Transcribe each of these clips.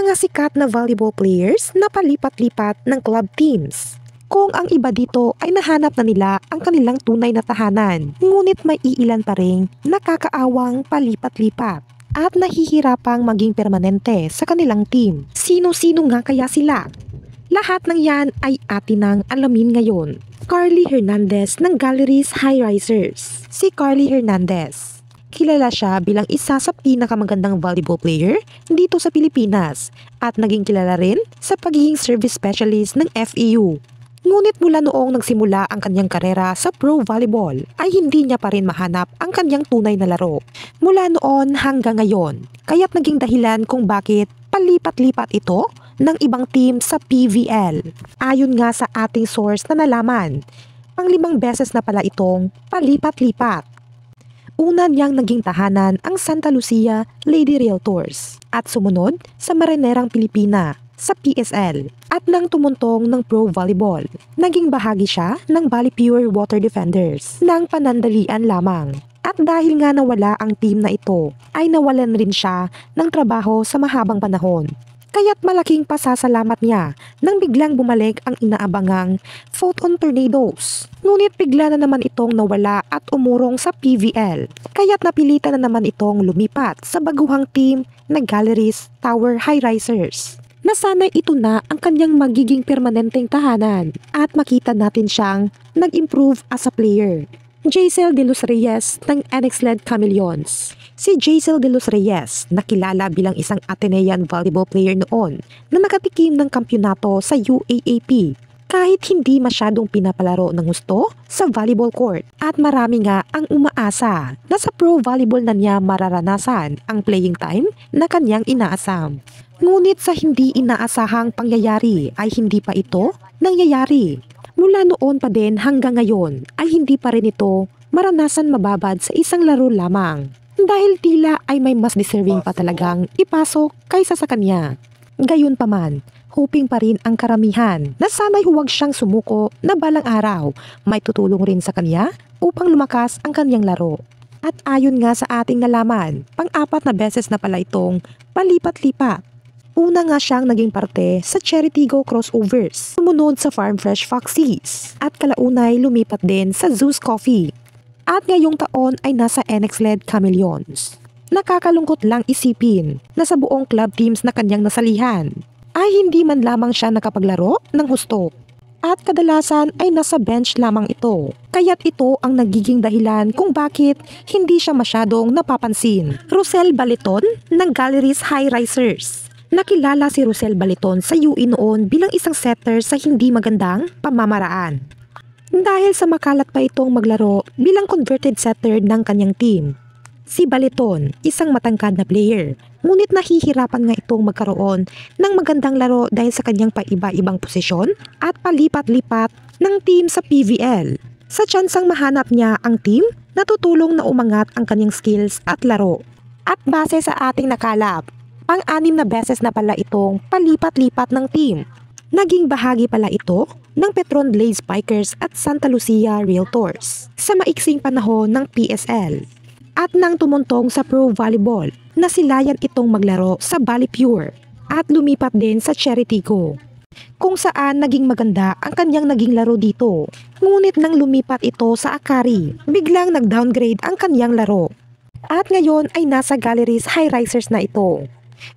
mga sikat na volleyball players na palipat-lipat ng club teams. Kung ang iba dito ay nahanap na nila ang kanilang tunay na tahanan, ngunit may iilan pa ring nakakaawang palipat-lipat at nahihirapang maging permanente sa kanilang team. Sino-sino nga kaya sila? Lahat ng yan ay atin nang alamin ngayon. Carly Hernandez ng Galleries High Risers. Si Carly Hernandez, kilala siya bilang isa sa pinakamagandang volleyball player dito sa Pilipinas at naging kilala rin sa pagiging service specialist ng FEU. Ngunit mula noong nagsimula ang kanyang karera sa pro volleyball ay hindi niya pa rin mahanap ang kanyang tunay na laro. Mula noon hanggang ngayon, kaya't naging dahilan kung bakit palipat-lipat ito ng ibang team sa PVL. Ayon nga sa ating source na nalaman, pang-5 beses na pala itong palipat-lipat. Una niyang naging tahanan ang Santa Lucia Lady Realtors at sumunod sa Marinerang Pilipina sa PSL at nang tumuntong ng pro volleyball, naging bahagi siya ng Bali Pure Water Defenders ng panandalian lamang. At dahil nga nawala ang team na ito, ay nawalan rin siya ng trabaho sa mahabang panahon. Kaya't malaking pasasalamat niya nang biglang bumalik ang inaabangang Photon Tornadoes. Ngunit bigla na naman itong nawala at umurong sa PVL. Kaya't napilitan na naman itong lumipat sa baguhang team na Galleries Tower High Risers. Nasanay ito na ang kanyang magiging permanenteng tahanan at makita natin siyang nag-improve as a player. Jaisel De Los Reyes ng NX-led Chameleons. Si Jaisel De Los Reyes, nakilala bilang isang Atenean volleyball player noon na nakatikim ng kampyonato sa UAAP kahit hindi masyadong pinapalaro ng gusto sa volleyball court at marami nga ang umaasa na sa pro volleyball na niya mararanasan ang playing time na kanyang inaasam. Ngunit sa hindi inaasahang pangyayari ay hindi pa ito nangyayari. Mula noon pa din hanggang ngayon ay hindi pa rin ito maranasan mababad sa isang laro lamang dahil tila ay may mas deserving pa talagang ipasok kaysa sa kanya. Gayunpaman, hoping pa rin ang karamihan na sana'y huwag siyang sumuko na balang araw may tutulong rin sa kanya upang lumakas ang kanyang laro. At ayon nga sa ating nalaman, pang-4 na beses na pala itong palipat-lipat. Una nga siyang naging parte sa Charity Go crossovers, sumunod sa Farm Fresh Foxies, at kalaunay lumipat din sa Zeus Coffee. At ngayong taon ay nasa NX-led Chameleons. Nakakalungkot lang isipin na sa buong club teams na kanyang nasalihan, ay hindi man lamang siya nakapaglaro ng husto. At kadalasan ay nasa bench lamang ito. Kaya't ito ang nagiging dahilan kung bakit hindi siya masyadong napapansin. Rosel Baleton ng Galleries High Risers. Nakilala si Rosel Baleton sa UE noon bilang isang setter sa hindi magandang pamamaraan. Dahil sa makalat pa itong maglaro bilang converted setter ng kanyang team. Si Baleton, isang matangkad na player, ngunit nahihirapan nga itong magkaroon ng magandang laro dahil sa kanyang paiba-ibang posisyon at palipat-lipat ng team sa PVL. Sa tsansang mahanap niya ang team na tutulong na umangat ang kanyang skills at laro. At base sa ating nakalap, pang-6 na beses na pala itong palipat-lipat ng team. Naging bahagi pala ito ng Petron Blaze Spikers at Santa Lucia Realtors sa maiksing panahon ng PSL. At nang tumuntong sa pro volleyball, nasilayan itong maglaro sa Bali Pure at lumipat din sa Charity Go, kung saan naging maganda ang kanyang naging laro dito. Ngunit nang lumipat ito sa Akari, biglang nag-downgrade ang kanyang laro. At ngayon ay nasa Galleries High Risers na ito.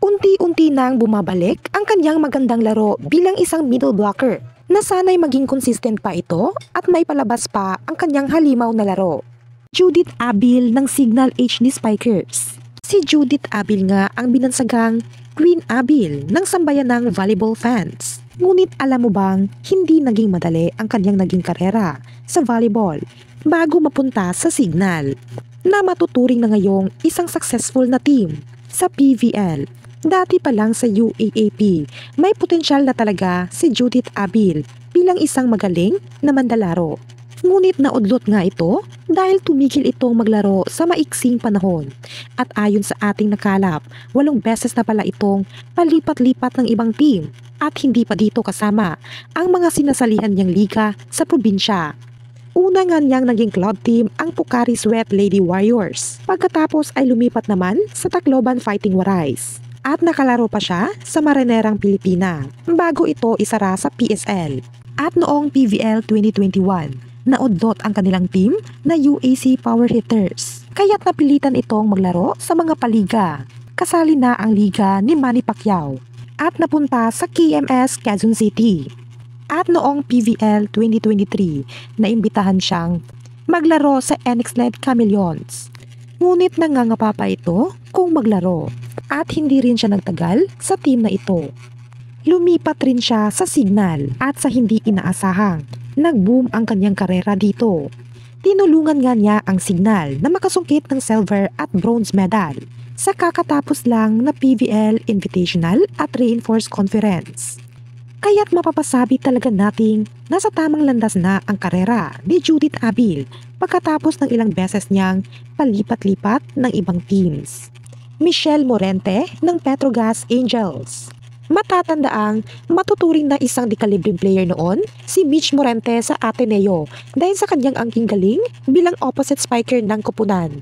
Unti-unti nang bumabalik ang kanyang magandang laro bilang isang middle blocker na sana'y maging consistent pa ito at may palabas pa ang kanyang halimaw na laro. Judith Abil ng Signal HD Spikers. Si Judith Abil nga ang binansagang Queen Abil ng sambayanang volleyball fans. Ngunit alam mo bang hindi naging madali ang kanyang naging karera sa volleyball bago mapunta sa Signal na matuturing na ngayong isang successful na team sa PVL. Dati pa lang sa UAAP, may potensyal na talaga si Judith Abil bilang isang magaling na mandalaro. Ngunit naudlot nga ito dahil tumigil itong maglaro sa maiksing panahon. At ayon sa ating nakalap, 8 beses na pala itong palipat-lipat ng ibang team at hindi pa dito kasama ang mga sinasalihan niyang liga sa probinsya. Una nga niyang naging club team ang Pocari Sweat Lady Warriors. Pagkatapos ay lumipat naman sa Tacloban Fighting Warais. At nakalaro pa siya sa Marinerang Pilipina bago ito isara sa PSL. At noong PVL 2021, naudlot ang kanilang team na UAC Power Hitters. Kaya't napilitan itong maglaro sa mga paliga. Kasali na ang liga ni Manny Pacquiao at napunta sa KMS Quezon City. At noong PVL 2023, naimbitahan siyang maglaro sa NX-led Chameleons. Ngunit nangangapa pa ito kung maglaro at hindi rin siya nagtagal sa team na ito. Lumipat rin siya sa Signal at sa hindi inaasahang nag-boom ang kanyang karera dito. Tinulungan nga niya ang Signal na makasungkit ng silver at bronze medal sa kakatapos lang na PVL Invitational at Reinforced Conference. Kaya't mapapasabi talaga nating nasa tamang landas na ang karera ni Judith Abil pagkatapos ng ilang beses niyang palipat-lipat ng ibang teams. Michelle Morente ng Petrogas Angels. Matatandaang matuturing na isang dekalibreng player noon si Mitch Morente sa Ateneo dahil sa kanyang angking galing bilang opposite spiker ng koponan.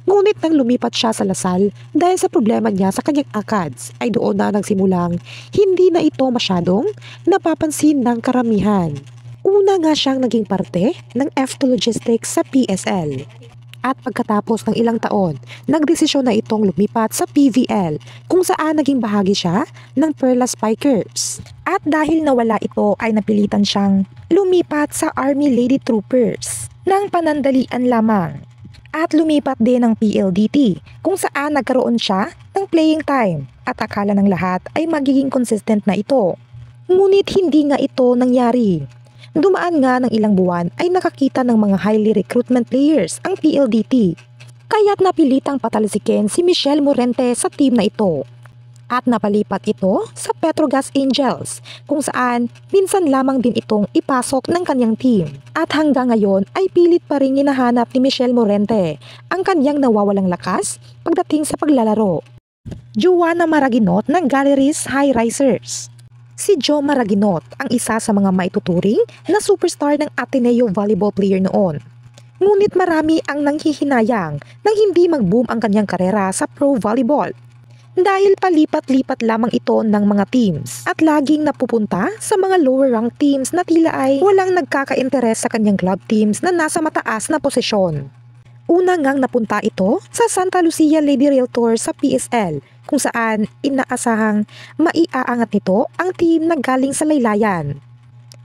Ngunit nang lumipat siya sa Lasal dahil sa problema niya sa kanyang ACADS ay doon na nagsimulang hindi na ito masyadong napapansin ng karamihan. Una nga siyang naging parte ng F2 Logistics sa PSL. At pagkatapos ng ilang taon, nagdesisyon na itong lumipat sa PVL kung saan naging bahagi siya ng Perla Spikers. At dahil nawala ito ay napilitan siyang lumipat sa Army Lady Troopers ng panandalian lamang. At lumipat din ng PLDT kung saan nagkaroon siya ng playing time at akala ng lahat ay magiging consistent na ito. Ngunit hindi nga ito nangyari. Dumaan nga ng ilang buwan ay nakakita ng mga highly recruitment players ang PLDT. Kaya't napilitang patalsikin si Michelle Morente sa team na ito. At napalipat ito sa Petrogas Angels kung saan minsan lamang din itong ipasok ng kanyang team. At hanggang ngayon ay pilit pa rin hinahanap ni Michelle Morente ang kanyang nawawalang lakas pagdating sa paglalaro. Joanna Maraginot ng Galleries High Risers. Si Jo Maraginot ang isa sa mga maituturing na superstar ng Ateneo volleyball player noon. Ngunit marami ang nanghihinayang nang hindi mag-boom ang kanyang karera sa pro volleyball. Dahil palipat-lipat lamang ito ng mga teams at laging napupunta sa mga lower rank teams na tila ay walang nagkaka-interes sa kanyang club teams na nasa mataas na posisyon. Una ngang napunta ito sa Santa Lucia Lady Realtor sa PSL kung saan inaasahang maiaangat nito ang team na galing sa laylayan.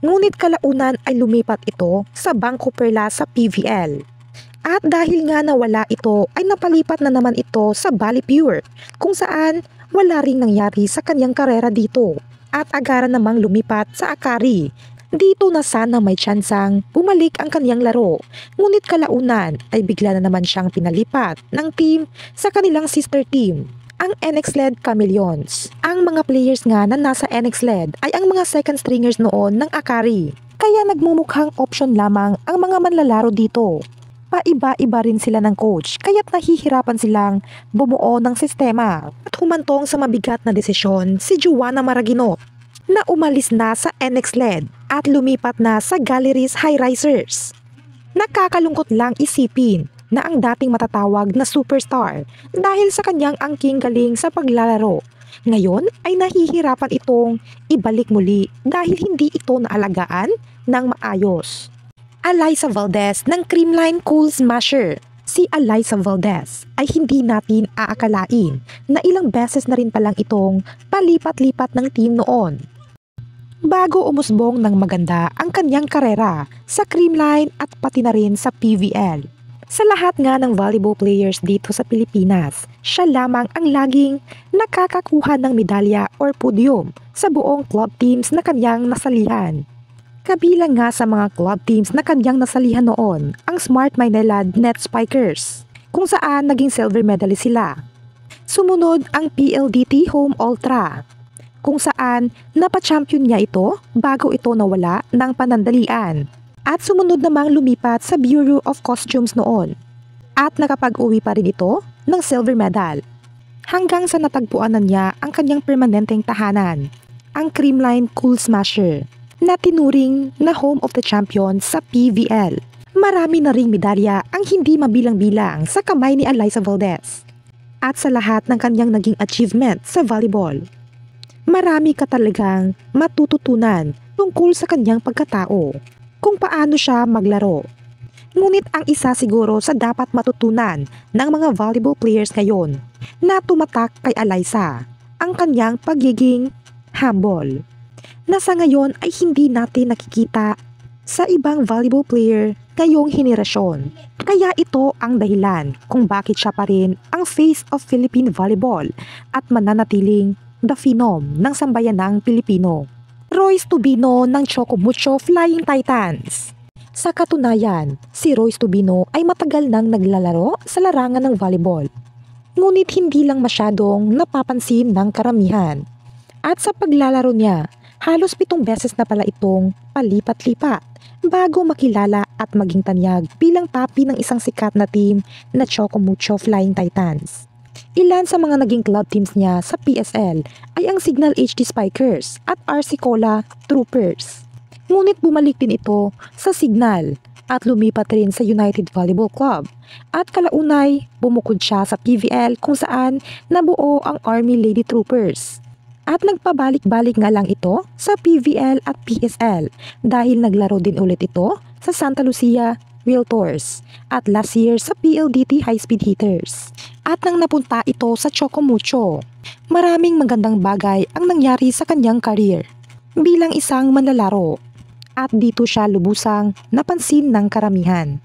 Ngunit kalaunan ay lumipat ito sa Bangko Perla sa PVL. At dahil nga nawala ito ay napalipat na naman ito sa Bali Pure kung saan wala ring nangyari sa kanyang karera dito at agaran namang lumipat sa Akari. Dito na sana may tsansang bumalik ang kanyang laro, ngunit kalaunan ay bigla na naman siyang pinalipat ng team sa kanilang sister team, ang NX-led Chameleons. Ang mga players nga na nasa NX-led ay ang mga second stringers noon ng Akari, kaya nagmumukhang option lamang ang mga manlalaro dito. Paiba-iba rin sila ng coach kaya't nahihirapan silang bumuo ng sistema at humantong sa mabigat na desisyon si Joanna Maraginot na umalis na sa NX-led at lumipat na sa Galleries High Risers. Nakakalungkot lang isipin na ang dating matatawag na superstar dahil sa kanyang angking galing sa paglalaro, ngayon ay nahihirapan itong ibalik muli dahil hindi ito naalagaan ng maayos. Alyssa Valdez ng Creamline Cool Smasher. Si Alyssa Valdez ay hindi natin aakalain na ilang beses na rin palang itong palipat-lipat ng team noon. Bago umusbong ng maganda ang kanyang karera sa Creamline at pati na rin sa PVL. Sa lahat nga ng volleyball players dito sa Pilipinas, siya lamang ang laging nakakakuha ng medalya or podium sa buong club teams na kanyang nasalihan. Kabilang nga sa mga club teams na kanyang nasalihan noon ang Smart Manila Net Spikers, kung saan naging silver medalist sila. Sumunod ang PLDT Home Ultra, kung saan napachampion niya ito bago ito nawala ng panandalian. At sumunod namang lumipat sa Bureau of Costumes noon. At nakapag-uwi pa rin ito ng silver medal. Hanggang sa natagpuan na niya ang kanyang permanenteng tahanan, ang Creamline Cool Smasher, na tinuring na home of the champions sa PVL. Marami na ring medalya ang hindi mabilang-bilang sa kamay ni Alyssa Valdez. at sa lahat ng kanyang naging achievement sa volleyball. Marami ka talagang matututunan tungkol sa kanyang pagkatao, kung paano siya maglaro. Ngunit ang isa siguro sa dapat matutunan ng mga volleyball players ngayon na tumatak kay Alyssa, ang kanyang pagiging humble, na sa ngayon ay hindi natin nakikita sa ibang volleyball player ngayong henerasyon. Kaya ito ang dahilan kung bakit siya pa rin ang face of Philippine volleyball at mananatiling the phenom ng sambayanang Pilipino. Royce Tubino ng Chocomucho Flying Titans. Sa katunayan, si Royce Tubino ay matagal nang naglalaro sa larangan ng volleyball. Ngunit hindi lang masyadong napapansin ng karamihan. At sa paglalaro niya, halos 7 beses na pala itong palipat-lipat bago makilala at maging tanyag bilang papi ng isang sikat na team na Chocomucho Flying Titans. Ilan sa mga naging club teams niya sa PSL ay ang Signal HD Spikers at RC Cola Troopers. Ngunit bumalik din ito sa Signal at lumipat rin sa United Volleyball Club at kalaunay bumukod siya sa PVL kung saan nabuo ang Army Lady Troopers. At nagpabalik-balik nga lang ito sa PVL at PSL dahil naglaro din ulit ito sa Santa Lucia Realtors at last year sa PLDT High Speed Hitters. At nang napunta ito sa Chocomucho, maraming magandang bagay ang nangyari sa kanyang career bilang isang manlalaro. At dito siya lubusang napansin ng karamihan.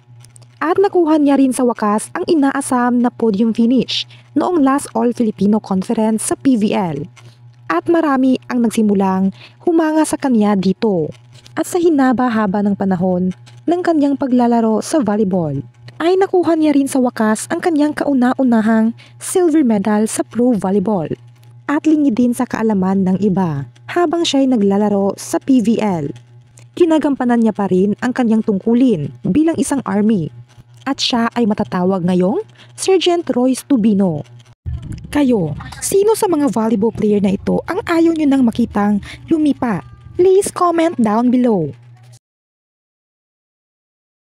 At nakuha niya rin sa wakas ang inaasam na podium finish noong last All-Filipino Conference sa PVL. At marami ang nagsimulang humanga sa kanya dito. At sa hinaba-haba ng panahon ng kanyang paglalaro sa volleyball, ay nakuha niya rin sa wakas ang kanyang kauna-unahang silver medal sa pro volleyball. At lingi din sa kaalaman ng iba habang siya'y naglalaro sa PVL. Ginagampanan niya pa rin ang kanyang tungkulin bilang isang army. At siya ay matatawag ngayong Sergeant Royce Tubino. Kayo, sino sa mga volleyball player na ito ang ayaw nyo nang makitang lumipat? Please comment down below.